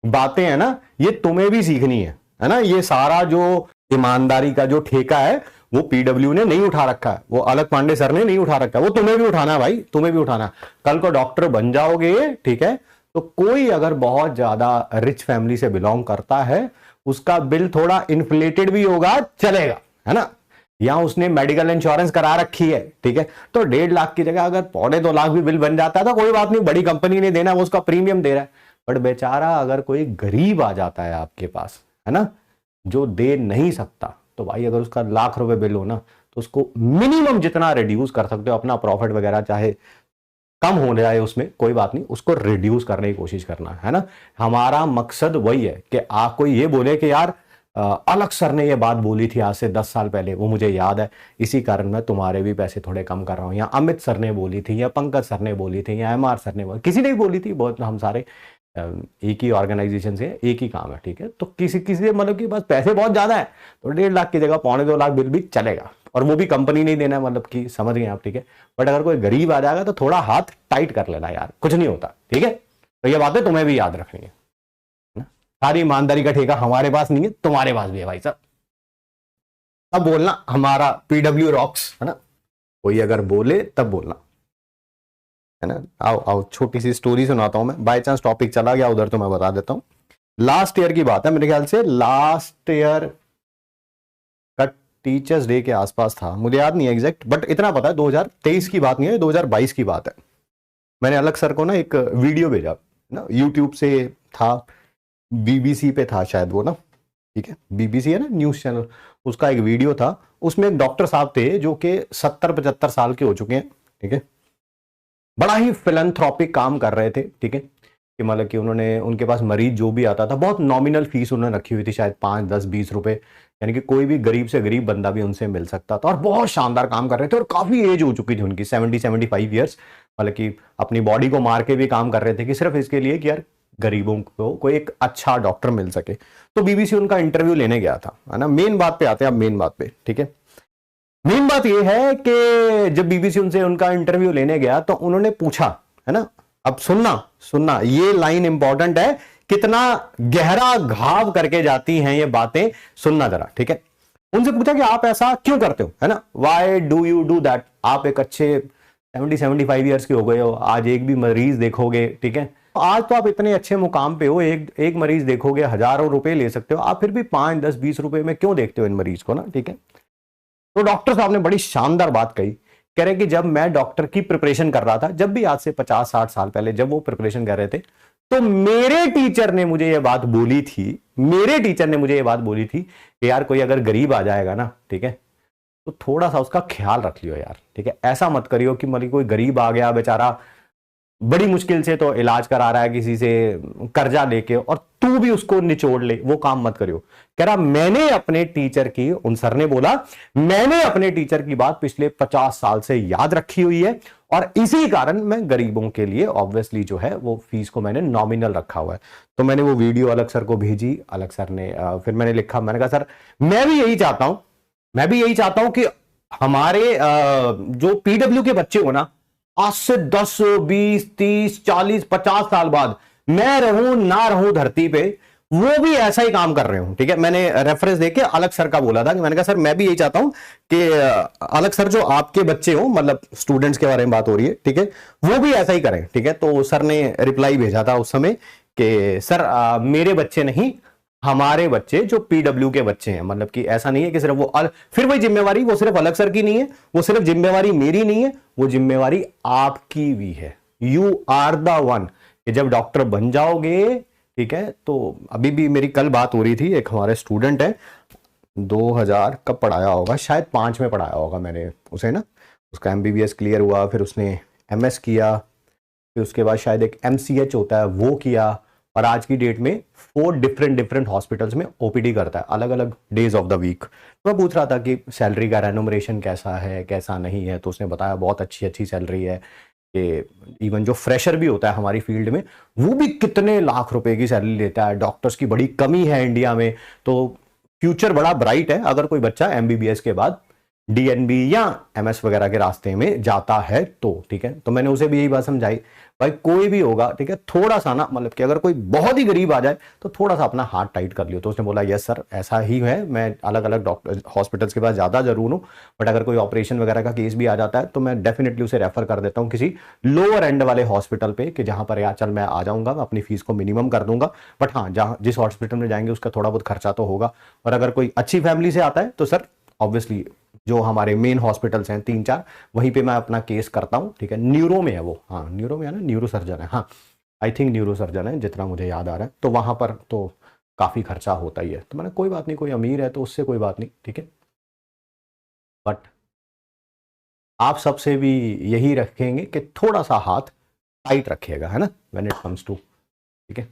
बातें है ना, ये तुम्हें भी सीखनी है ना। ये सारा जो ईमानदारी का जो ठेका है वो पीडब्ल्यू ने नहीं उठा रखा है, वो अलख पांडे सर ने नहीं उठा रखा है, वो तुम्हें भी उठाना है भाई, तुम्हें भी उठाना है। कल को डॉक्टर बन जाओगे, ठीक है, तो कोई अगर बहुत ज्यादा रिच फैमिली से बिलोंग करता है, उसका बिल थोड़ा इन्फ्लेटेड भी होगा, चलेगा, है ना। या उसने मेडिकल इंश्योरेंस करा रखी है, ठीक है, तो 1.5 लाख की जगह अगर 2.25 लाख भी बिल बन जाता है तो कोई बात नहीं, बड़ी कंपनी ने देना, वो उसका प्रीमियम दे रहा है। बट बेचारा अगर कोई गरीब आ जाता है आपके पास, है ना, जो दे नहीं सकता, तो भाई अगर उसका ₹1,00,000 बिल हो ना, तो उसको मिनिमम जितना रिड्यूस कर सकते हो अपना प्रॉफिट वगैरह, चाहे कम हो जाए उसमें कोई बात नहीं, उसको रिड्यूस करने की कोशिश करना है ना। हमारा मकसद वही है कि आपको ये बोले कि यार अलग सर ने ये बात बोली थी आज से 10 साल पहले, वो मुझे याद है, इसी कारण मैं तुम्हारे भी पैसे थोड़े कम कर रहा हूं। या अमित सर ने बोली थी, या पंकज सर ने बोली थी, या MR सर ने बोली, किसी ने भी बोली थी, बहुत, हम सारे एक ही ऑर्गेनाइजेशन से, एक ही काम है, ठीक है। तो किसी किसी मतलब कि बस पैसे बहुत ज्यादा है, तो 1.5 लाख की जगह 2.25 लाख बिल भी चलेगा, और वो भी कंपनी नहीं देना, मतलब कि समझ गए आप, ठीक है। बट अगर कोई गरीब आ जाएगा तो थोड़ा हाथ टाइट कर लेना यार, कुछ नहीं होता, ठीक है। तो ये बातें तुम्हें भी याद रखनी है ना? सारी ईमानदारी का ठेका हमारे पास नहीं है, तुम्हारे पास भी है भाई साहब। अब बोलना हमारा पीडब्ल्यू रॉक्स, है ना, कोई अगर बोले तब बोलना, है ना। आओ आओ, छोटी सी स्टोरी सुनाता हूं मैं, बाय चांस टॉपिक चला गया उधर तो मैं बता देता हूं। लास्ट ईयर की बात है, मेरे ख्याल से लास्ट ईयर का टीचर्स डे के आसपास था, मुझे याद नहीं है एग्जैक्ट, बट इतना पता है 2023 की बात नहीं है, 2022 की बात है। मैंने अलग सर को ना एक वीडियो भेजा ना, यूट्यूब से था, BBC पे था शायद वो ना, ठीक है, BBC है ना न्यूज चैनल, उसका एक वीडियो था। उसमें एक डॉक्टर साहब थे जो कि 70-75 साल के हो चुके हैं, ठीक है, बड़ा ही फिलैंथ्रोपिक काम कर रहे थे, ठीक है, कि मतलब कि उन्होंने, उनके पास मरीज जो भी आता था, बहुत नॉमिनल फीस उन्होंने रखी हुई थी, शायद 5, 10, 20 रुपए, यानी कि कोई भी गरीब से गरीब बंदा भी उनसे मिल सकता था, और बहुत शानदार काम कर रहे थे, और काफी एज हो चुकी थी उनकी, 70-75 ईयर्स, मतलब कि अपनी बॉडी को मार के भी काम कर रहे थे, कि सिर्फ इसके लिए कि यार गरीबों को कोई एक अच्छा डॉक्टर मिल सके। तो BBC उनका इंटरव्यू लेने गया था, है ना। मेन बात पे आते हैं, अब मेन बात पे, ठीक है। मेन बात यह है कि जब BBC उनसे उनका इंटरव्यू लेने गया तो उन्होंने पूछा, है ना, अब सुनना सुनना, ये लाइन इंपॉर्टेंट है, कितना गहरा घाव करके जाती हैं ये बातें, सुनना जरा, ठीक है। उनसे पूछा कि आप ऐसा क्यों करते हो, है ना, why do you do that, आप एक अच्छे 70-75 ईयर्स के हो गए हो, आज एक भी मरीज देखोगे, ठीक है, आज तो आप इतने अच्छे मुकाम पे हो, एक मरीज देखोगे हजारों रुपए ले सकते हो, आप फिर भी 5, 10, 20 रुपए में क्यों देखते हो इन मरीज को ना, ठीक है। तो डॉक्टर साहब ने बड़ी शानदार बात कही, कह रहे कि जब मैं डॉक्टर की प्रिपरेशन कर रहा था, जब भी आज से 50-60 साल पहले जब वो प्रिपरेशन कर रहे थे, तो मेरे टीचर ने मुझे ये बात बोली थी, मेरे टीचर ने मुझे ये बात बोली थी कि यार कोई अगर गरीब आ जाएगा ना, ठीक है, तो थोड़ा सा उसका ख्याल रख लियो यार, ठीक है। ऐसा मत करियो कि मतलब कोई गरीब आ गया बेचारा, बड़ी मुश्किल से तो इलाज करा रहा है किसी से कर्जा लेके, और तू भी उसको निचोड़ ले, वो काम मत करियो। कह रहा मैंने अपने टीचर की, उन सर ने बोला, मैंने अपने टीचर की बात पिछले 50 साल से याद रखी हुई है, और इसी कारण मैं गरीबों के लिए ऑब्वियसली जो है वो फीस को मैंने नॉमिनल रखा हुआ है। तो मैंने वो वीडियो अलग सर को भेजी, अलग सर ने फिर मैंने लिखा, मैंने कहा सर मैं भी यही चाहता हूं, मैं भी यही चाहता हूं कि हमारे जो पीडब्ल्यू के बच्चे हो ना, आज से 10, 20, 30, 40, 50 साल बाद मैं रहूं ना रहूं धरती पे, वो भी ऐसा ही काम कर रहे हो, ठीक है। मैंने रेफरेंस देके अलग सर का बोला था कि मैंने कहा सर मैं भी यही चाहता हूं कि अलग सर जो आपके बच्चे हो, मतलब स्टूडेंट्स के बारे में बात हो रही है, ठीक है, वो भी ऐसा ही करें, ठीक है। तो सर ने रिप्लाई भेजा था उस समय कि सर मेरे बच्चे नहीं, हमारे बच्चे जो पीडब्ल्यू के बच्चे हैं, मतलब कि ऐसा नहीं है कि सिर्फ वो फिर वही जिम्मेवारी वो सिर्फ अलग सर की नहीं है, वो सिर्फ जिम्मेवारी मेरी नहीं है, वो जिम्मेवारी आपकी भी है। यू आर द वन, कि जब डॉक्टर बन जाओगे, ठीक है, तो अभी भी मेरी कल बात हो रही थी, एक हमारे स्टूडेंट है, 2000 कब पढ़ाया होगा, शायद 5 में पढ़ाया होगा मैंने उसे ना, उसका MBBS क्लियर हुआ, फिर उसने MS किया, फिर उसके बाद शायद एक MCH होता है वो किया, और आज की डेट में 4 डिफरेंट हॉस्पिटल्स में OPD करता है, अलग अलग डेज ऑफ द वीक। तो मैं पूछ रहा था कि सैलरी का रेन्यूमरेशन कैसा है, कैसा नहीं है, तो उसने बताया बहुत अच्छी सैलरी है, कि इवन जो फ्रेशर भी होता है हमारी फील्ड में, वो भी कितने लाख रुपए की सैलरी लेता है, डॉक्टर्स की बड़ी कमी है इंडिया में, तो फ्यूचर बड़ा ब्राइट है अगर कोई बच्चा MBBS के बाद डीएनबी या एमएस वगैरह के रास्ते में जाता है तो, ठीक है। तो मैंने उसे भी यही बात समझाई, भाई कोई भी होगा, ठीक है, थोड़ा सा ना, मतलब कि अगर कोई बहुत ही गरीब आ जाए तो थोड़ा सा अपना हाथ टाइट कर लियो। तो उसने बोला यस सर ऐसा ही है, मैं अलग अलग डॉक्टर हॉस्पिटल्स के पास ज़्यादा जरूर हूँ, बट अगर कोई ऑपरेशन वगैरह का केस भी आ जाता है तो मैं डेफिनेटली उसे रेफर कर देता हूँ किसी लोअर एंड वाले हॉस्पिटल पे, कि जहां पर यार चल मैं आ जाऊंगा, मैं अपनी फीस को मिनिमम कर दूंगा, बट हाँ जहाँ जिस हॉस्पिटल में जाएंगे उसका थोड़ा बहुत खर्चा तो होगा। और अगर कोई अच्छी फैमिली से आता है तो सर ऑब्वियसली जो हमारे मेन हॉस्पिटल्स हैं 3-4, वहीं पे मैं अपना केस करता हूँ, ठीक है। न्यूरो में है वो, हाँ न्यूरो में है ना, न्यूरो सर्जन है, हाँ आई थिंक न्यूरो सर्जन है जितना मुझे याद आ रहा है। तो वहां पर तो काफी खर्चा होता ही है। तो मैंने कोई बात नहीं, कोई अमीर है तो उससे कोई बात नहीं, ठीक है, बट आप सबसे भी यही रखेंगे कि थोड़ा सा हाथ टाइट रखिएगा, है ना, व्हेन इट कम्स टू, ठीक है।